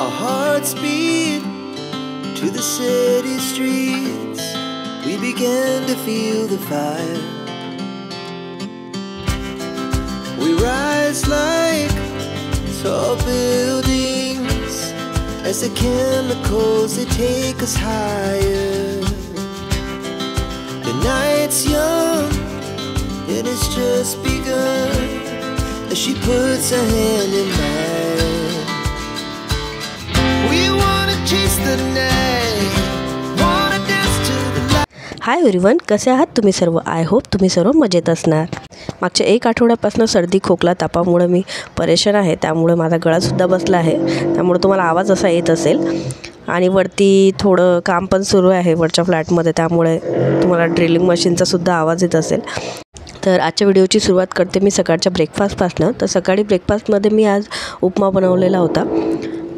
Our hearts beat to the city streets. We began to feel the fire. We rise like tall buildings as the chemicals they take us higher. The night's young and it's just begun as she puts her hand in mine. We wanna chase the night, wanna dance to the light. Hi everyone, कसे आहात तुम्ही सर्व? I hope तुम्ही सर्व मजेत असणार. मागच्या एक आठवड्यापासून सर्दी खोकला तापामुळे मी परेशान आहे, त्यामुळे माझा गळासुद्धा बसला आहे, त्यामुळे तुम्हाला आवाज असा येत असेल. आणि वरती थोडं काम पण सुरू आहे वरच्या फ्लॅटमध्ये, त्यामुळे तुम्हाला ड्रिलिंग मशीनचा सुद्धा आवाज येत असेल. तर आजच्या व्हिडिओची सुरुवात करते मी सकाळच्या ब्रेकफास्टपासून. तर सकाळी ब्रेकफास्टमध्ये मी आज उपमा बनवलेला होता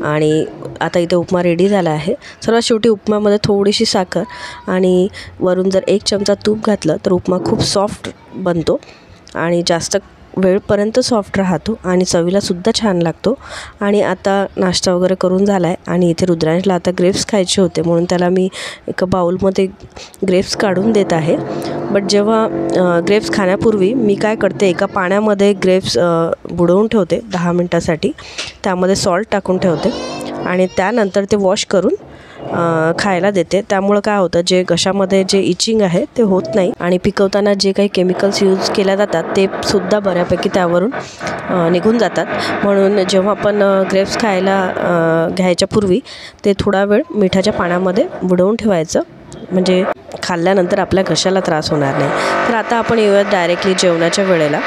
आणि आता इथे उपमा रेडी झाला आहे. सर्वात शेवटी उपमामध्ये थोडीशी साखर आणि वरून जर 1 चमचा तूप घातलं तर उपमा खूप सॉफ्ट बनतो आणि जास्त वेळपर्यंत सॉफ्ट राहतो आणि चवीलासुद्धा छान लागतो. आणि आता नाश्ता वगैरे करून झाला आहे आणि इथे रुद्रांशला आता ग्रेप्स खायचे होते, म्हणून त्याला मी एका बाउलमध्ये ग्रेप्स काढून देत आहे. बट जेव्हा ग्रेप्स खाण्यापूर्वी मी काय करते, एका पाण्यामध्ये ग्रेप्स बुडवून ठेवते 10 मिनटासाठी. त्यामध्ये सॉल्ट टाकून ठेवते आणि त्यानंतर ते वॉश करून खायला देते. त्यामुळे काय होतं, जे घशामध्ये जे इचिंग आहे ते होत नाही आणि पिकवताना जे काही केमिकल्स यूज केल्या जातात ते सुद्धा बऱ्यापैकी त्यावरून निघून जातात. म्हणून जेव्हा आपण ग्रेप्स खायला घ्यायच्या पूर्वी ते थोडा वेळ मिठाच्या पाण्यामध्ये बुडवून ठेवायचं, म्हणजे खाल्ल्यानंतर आपल्या घशाला त्रास होणार नाही. तर आता आपण येऊयात डायरेक्टली जेवणाच्या वेळेला.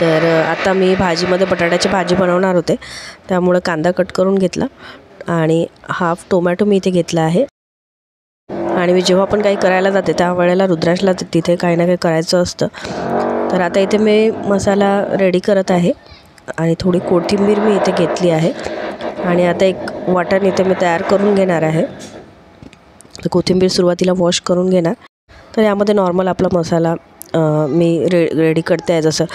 तर आता मी भाजीमध्ये बटाट्याची भाजी बनवणार होते, त्यामुळे कांदा कट करून घेतला आणि हाफ टोमॅटो मी इथे घेतला आहे. आणि मी जेव्हा पण काही करायला जाते त्या वेळेला रुद्रांशला तिथे काही ना काही करायचं असतं. तर आता इथे मी मसाला रेडी करत आहे आणि थोडी कोथिंबीर मी इथे घेतली आहे आणि आता एक वाटण इथे मी तयार करून घेणार आहे. तर कोथिंबीर सुरुवातीला वॉश करून घेणार. तर यामध्ये नॉर्मल आपला मसाला मी रेडी करते आहे. जसं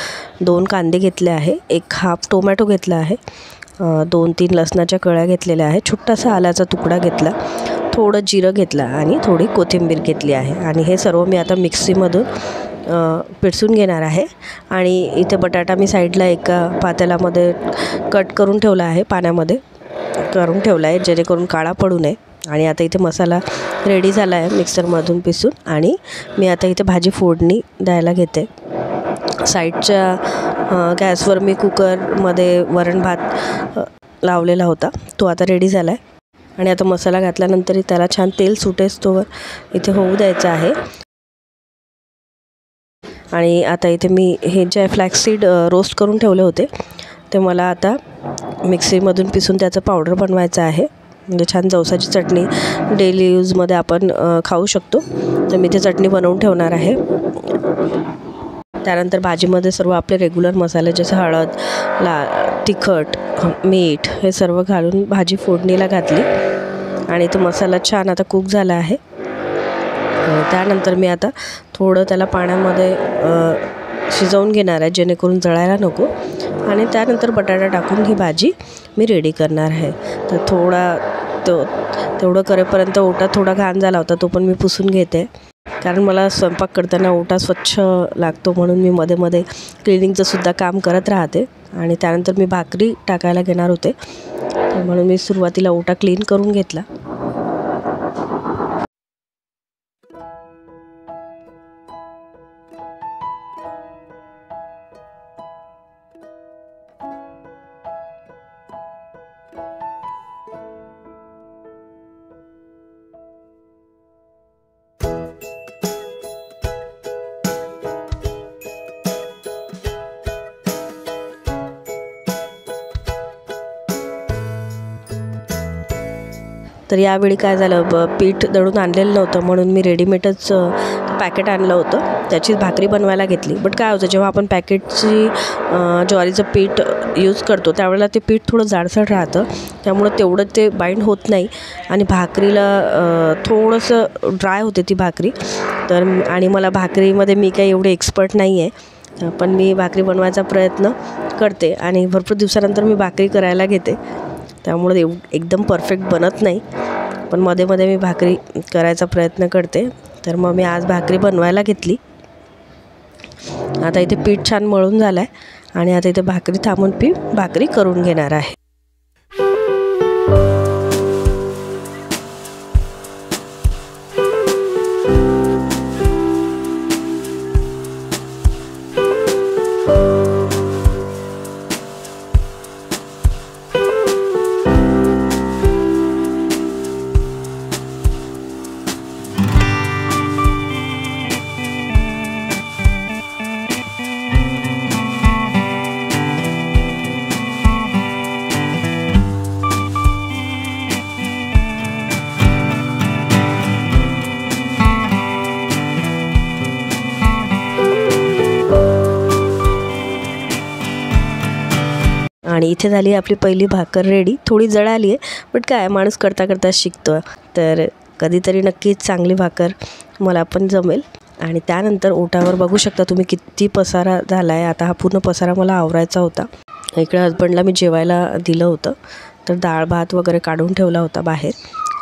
2 कांदे घेतले आहे, एक हाफ टोमॅटो घेतला आहे, 2-3 लसणाच्या कळ्या घेतलेल्या आहे, छोटासा आल्याचा तुकडा घेतला, थोडं जिरं घेतलं आणि थोडी कोथिंबीर घेतली आहे. आणि हे सर्व मी आता मिक्सीमधून पिळसून घेणार आहे. आणि इथे बटाटा मी साईडला एका पातेल्यामध्ये कट करून ठेवला आहे, पाण्यामध्ये करून ठेवला आहे जेणेकरून काळा पडू नये. आणि आता इथे मसाला रेडी झाला आहे मिक्सरमधून पिसून आणि मी आता इथे भाजी फोडणी द्यायला घेते. साईडच्या गॅसवर मी कुकरमध्ये वरण भात लावलेला होता, तो आता रेडी झाला आहे. आणि आता मसाला घातल्यानंतर त्याला छान तेल सुटेस्तोवर इथे होऊ द्यायचं आहे. आणि आता इथे मी हे जे फ्लॅक्ससीड रोस्ट करून ठेवले होते ते मला आता मिक्सीमधून पिसून त्याचं पावडर बनवायचं आहे, म्हणजे छान जवसाची चटणी डेली यूजमध्ये आपण खाऊ शकतो. तर मी ती चटणी बनवून ठेवणार आहे. त्यानंतर भाजीमध्ये सर्व आपले रेग्युलर मसाले जसे हळद, तिखट, मीठ हे सर्व घालून भाजी फोडणीला घातली आणि तो मसाला छान आता कुक झाला आहे. त्यानंतर मी आता थोडं त्याला पाण्यामध्ये शिजवून घेणार आहे जेणेकरून जळायला नको. आणि त्यानंतर बटाटा टाकून ही भाजी मी रेडी करणार आहे. तर तेवढं करेपर्यंत ओटा थोडा घाण झाला होता, तो पण मी पुसून घेते, कारण मला स्वयंपाक करताना ओटा स्वच्छ लागतो, म्हणून मी मध्ये मध्ये क्लिनिंगचं सुद्धा काम करत राहते. आणि त्यानंतर मी भाकरी टाकायला घेणार होते, म्हणून मी सुरुवातीला ओटा क्लीन करून घेतला. तर यावेळी काय झालं, पीठ दळून आणलेलं नव्हतं, म्हणून मी रेडीमेडच पॅकेट आणलं होतं, त्याचीच भाकरी बनवायला घेतली. बट काय होतं, जेव्हा आपण पॅकेटची ज्वारीचं पीठ यूज करतो त्यावेळेला ते पीठ थोडं जाडसर राहतं, त्यामुळं तेवढं ते बाइंड होत नाही आणि भाकरीला थोडंसं ड्राय होते ती भाकरी. तर आणि मला भाकरीमध्ये मी काही एवढे एक्सपर्ट नाही आहे, पण मी भाकरी बनवायचा प्रयत्न करते आणि भरपूर दिवसानंतर मी भाकरी करायला घेते. त्यामुळे एकदम परफेक्ट बनत नाही, पण मध्ये मध्ये मी भाकरी करायचा प्रयत्न करते. तर मग मी आज भाकरी बनवायला घेतली. आता इथे पीठ छान मळून झालं आहे आणि आता इथे भाकरी थांबून भाकरी करून घेणार आहे. आणि इथे झाली आपली पहिली भाकर रेडी. थोडी जळाली आहे, बट काय माणूस करता करता शिकतो. तर कधीतरी नक्कीच चांगली भाकर मला पण जमेल. आणि त्यानंतर ओटावर बघू शकता तुम्ही किती पसारा झाला आहे. आता हा पूर्ण पसारा मला आवरायचा होता. इकडे हजबंडला मी जेवायला दिलं होतं, तर डाळ भात वगैरे काढून ठेवला होता बाहेर,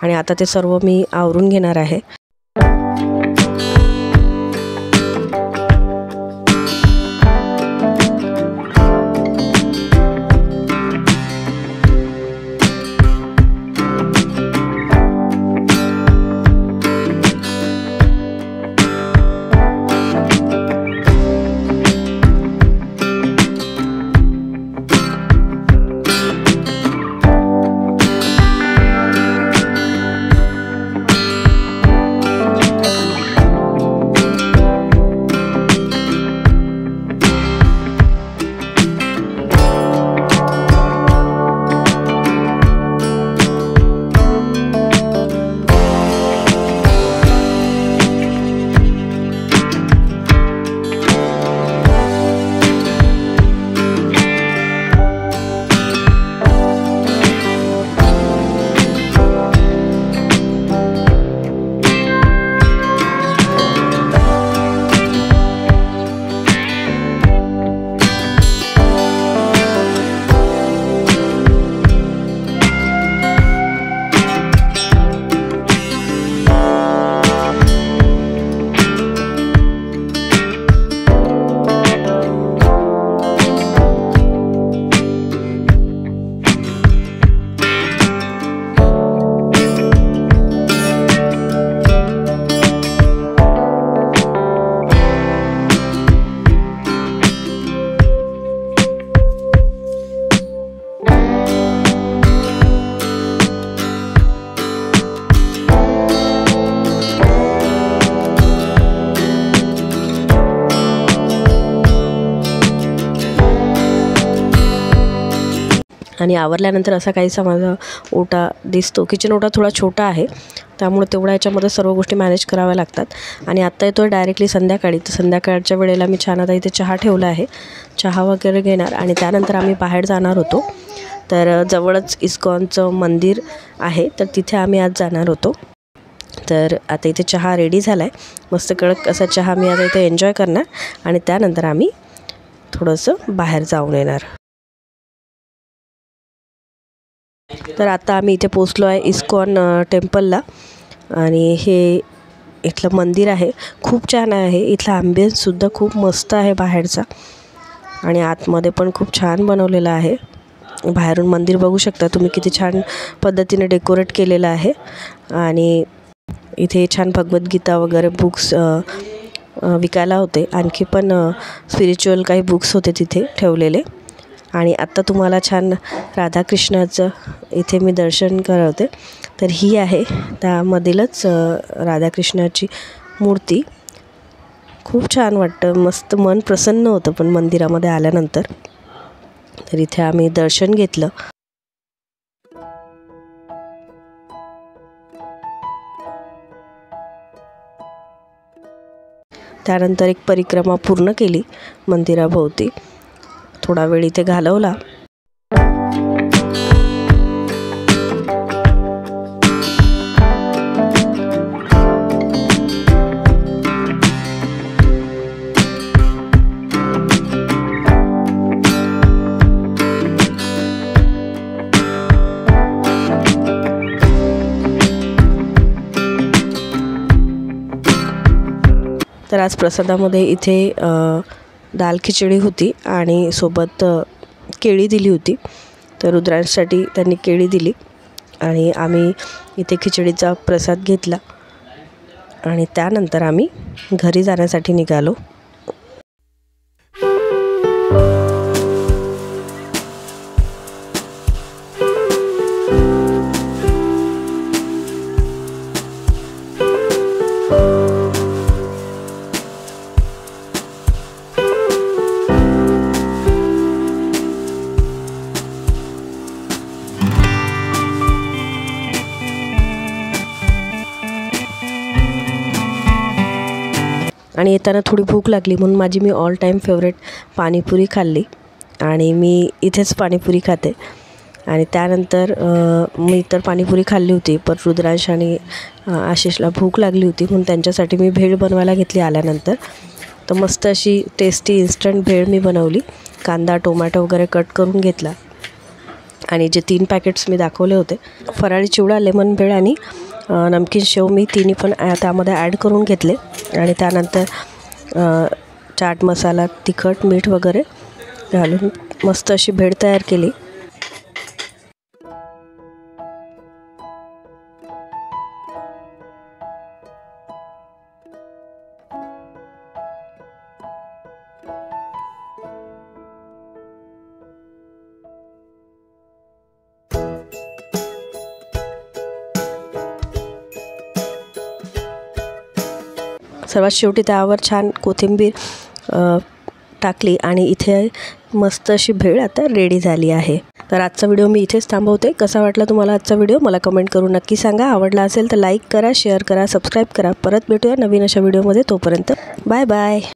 आणि आता ते सर्व मी आवरून घेणार आहे. आणि आवरल्यानंतर असा काहीसा माझा ओटा दिसतो. किचन ओटा थोडा छोटा आहे, त्यामुळे तेवढ्या याच्यामध्ये सर्व गोष्टी मॅनेज कराव्या लागतात. आणि आत्ता येतो डायरेक्टली संध्याकाळी, तर संध्याकाळच्या वेळेला मी छान आता इथे चहा ठेवला आहे. चहा वगैरे घेणार आणि त्यानंतर आम्ही बाहेर जाणार होतो. तर जवळच इस्कॉनचं मंदिर आहे, तर तिथे आम्ही आज जाणार होतो. तर आता इथे चहा रेडी झाला आहे. मस्त कडक असा चहा मी आता इथे एन्जॉय करणार आणि त्यानंतर आम्ही थोडंसं बाहेर जाऊन येणार. तर आता आम्ही इथे पोचलो आहे इस्कॉन टेम्पलला. आणि हे इथलं मंदिर आहे, खूप छान आहे. इथला ॲम्बियन्ससुद्धा खूप मस्त आहे बाहेरचा, आणि आतमध्ये पण खूप छान बनवलेलं आहे. बाहेरून मंदिर बघू शकता तुम्ही किती छान पद्धतीने डेकोरेट केलेलं आहे. आणि इथे छान भगवद्गीता वगैरे बुक्स विकायला होते. आणखी पण स्पिरिच्युअल काही बुक्स होते तिथे ठेवलेले. आणि आत्ता तुम्हाला छान राधाकृष्णाचं इथे मी दर्शन करवते. तर ही आहे त्यामधीलच राधाकृष्णाची मूर्ती. खूप छान वाटतं, मस्त मन प्रसन्न होतं पण मंदिरामध्ये आल्यानंतर. तर इथे आम्ही दर्शन घेतलं. त्यानंतर एक परिक्रमा पूर्ण केली मंदिराभोवती. थोडा वेळ इथे घालवला. तर आज प्रसादामध्ये इथे दाल खिचडी होती आणि सोबत केळी दिली होती. तर रुद्रांसाठी त्यांनी केळी दिली आणि आम्ही इथे खिचडीचा प्रसाद घेतला आणि त्यानंतर आम्ही घरी जाण्यासाठी निघालो. आणि येताना थोडी भूक लागली म्हणून माझी मी ऑल टाईम फेवरेट पाणीपुरी खाल्ली आणि मी इथेच पाणीपुरी खाते. आणि त्यानंतर मी तर पाणीपुरी खाल्ली होती, पण रुद्रांश आणि आशिषला भूक लागली होती म्हणून त्यांच्यासाठी मी भेळ बनवायला घेतली आल्यानंतर. तर मस्त अशी टेस्टी इन्स्टंट भेळ मी बनवली. कांदा टोमॅटो वगैरे कट करून घेतला आणि जे 3 पॅकेट्स मी दाखवले होते, फराळी चिवडा, लेमन भेळ आणि नमकीन शेव, मी तिन्ही पण त्यामध्ये ॲड करून घेतले. आणि त्यानंतर चाट मसाला, तिखट, मीठ वगैरे घालून मस्त अशी भेळ तयार केली. सर्वात शेवटी त्यावर छान कोथिंबीर टाकली आणि इथे मस्त अशी भेळ आता रेडी झाली आहे. तर आजचा व्हिडिओ मी इथेच थांबवते. कसा वाटला तुम्हाला आजचा व्हिडिओ मला कमेंट करून नक्की सांगा. आवडला असेल तर लाईक करा, शेअर करा, सबस्क्राईब करा. परत भेटूया नवीन अशा व्हिडिओमध्ये. तोपर्यंत बाय बाय.